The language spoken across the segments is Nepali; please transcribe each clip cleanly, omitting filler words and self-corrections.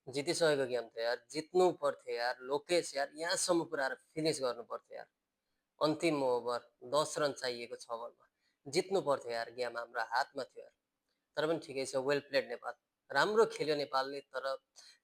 जितिसकेको गेम त यार, जित्नु पर्थ्यो यार, लोकेश यार यहाँसम्म पुऱ्याएर फिनिस गर्नु पर्थ्यो यार। अन्तिम ओभर 10 रन चाहिएको 6 बलमा। जित्नु पर्थ्यो यार गेम हाम्रो हातमा थियो यार। तर पनि ठिकै छ, वेल प्लेड नेपाल। राम्रो खेल्यो नेपालले तर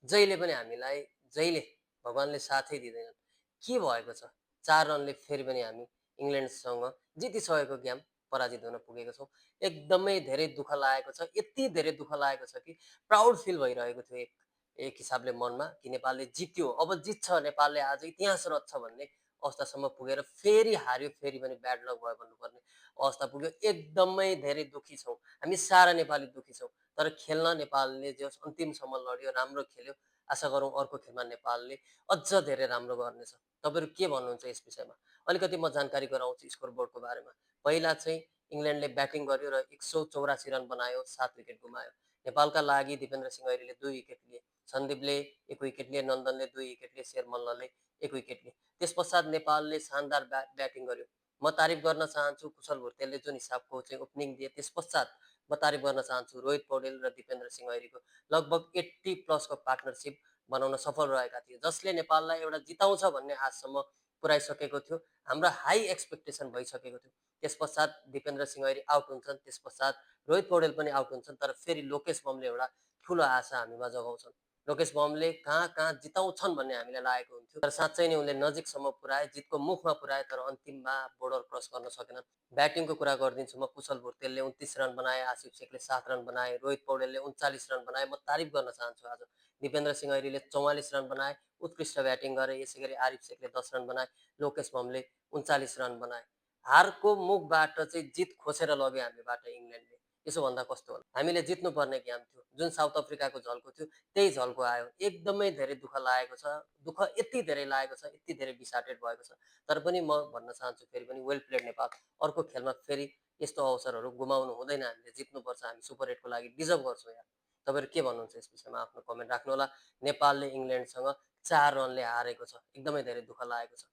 जहिले पनि हामीलाई जहिले भगवानले साथै दिँदैनन्। के भएको छ? 4 रनले फेरि पनि हामी इङ्ल्यान्डसँग जितिसकेको गेम पराजित हुन पुगेको छौँ। एकदमै धेरै दुःख लागेको छ। यति धेरै दुःख लागेको छ कि प्राउड फिल भइरहेको थियो एक एक हिसाबले मनमा कि नेपालले जित्यो। अब जित्छ नेपालले आज इतिहास रच्छ भन्ने अवस्थासम्म पुगेर फेरि हार्यो, फेरि पनि ब्याड लक भयो भन्नुपर्ने अवस्था पुग्यो। एकदमै धेरै दुःखी छौँ। हामी सारा नेपाली दुःखी छौँ। तर खेल्न नेपालले जस अन्तिमसम्म लड्यो, राम्रो खेल्यो। आशा गरौँ अर्को खेलमा नेपालले अझ धेरै राम्रो गर्नेछ। तपाईँहरू के भन्नुहुन्छ यस विषयमा? अलिकति म जानकारी गराउँछु स्कोर बोर्डको बारेमा। पहिला चाहिँ इङ्ल्यान्डले ब्याटिङ गर्यो र 184 रन बनायो, 7 विकेट गुमायो। नेपालका लागि दिपेन्द्र सिंह ऐरीले 2 विकेट लिए, सन्दीपले 1 विकेट लिए, नन्दनले 2 विकेट लिए, शेर मल्लले 1 विकेट लिए। त्यसपश्चात नेपालले शानदार ब्याटिङ गर्यो। म तारिफ गर्न चाहन्छु कुशल भुर्तेलले जुन हिसाबको चाहिँ ओपनिङ दिए। त्यसपश्चात म तारिफ गर्न चाहन्छु रोहित पौडेल र दिपेन्द्र सिंह ऐरीको लगभग 80 प्लसको पार्टनरसिप बनाउन सफल रहेका थिए, जसले नेपाललाई एउटा जिताउँछ भन्ने आशसम्म पुऱ्याइसकेको थियो। हाम्रो हाई एक्सपेक्टेसन भइसकेको थियो। त्यसपश्चात दिपेन्द्र सिंह ऐरी आउट हुन्छन्, त्यसपश्चात रोहित पौडेल पनि आउट हुन्छन्, तर फेरि लोकेश बमले एउटा ठुलो आशा हामीमा जगाउँछन्। लोकेश बमले कहाँ कहाँ जिताउँछन् भन्ने हामीलाई लागेको हुन्थ्यो, तर साँच्चै नै उनले नजिकसम्म पुऱ्याए, जितको मुखमा पुऱ्याए, तर अन्तिममा बोर्डर क्रस गर्न सकेनन्। ब्याटिङको कुरा गरिदिन्छु म। कुशल भुर्तेलले 29 रन बनाए, आसिफ शेखले 7 रन बनाए, रोहित पौडेलले 39 रन बनाए। म तारिफ गर्न चाहन्छु आज दिपेन्द्र सिंह ऐरीले 44 रन बनाए, उत्कृष्ट ब्याटिङ गरे। यसै गरी आरिफ शेखले 10 रन बनाए, लोकेश बमले 39 रन बनाए। हारको मुखबाट चाहिँ जित खोसेर लग्यो हामीबाट इङ्ल्यान्डले। यसो भन्दा कस्तो होला? हामीले जित्नुपर्ने गेम थियो। जुन साउथ अफ्रिकाको झल्को थियो, त्यही झल्को आयो। एकदमै धेरै दुःख लागेको छ। दुःख यति धेरै लागेको छ, यति धेरै डिसहार्टेड भएको छ। तर पनि म भन्न चाहन्छु फेरि पनि वेल प्लेड नेपाल। अर्को खेलमा फेरि यस्तो अवसरहरू गुमाउनु हुँदैन हामीले, जित्नुपर्छ। हामी सुपर 8 को लागि डिजर्भ गर्छौँ यार। तपाईँहरू के भन्नुहुन्छ यस विषयमा? आफ्नो कमेन्ट राख्नुहोला। नेपालले इङ्ल्यान्डसँग 4 रनले हारेको छ। एकदमै धेरै दुःख लागेको छ।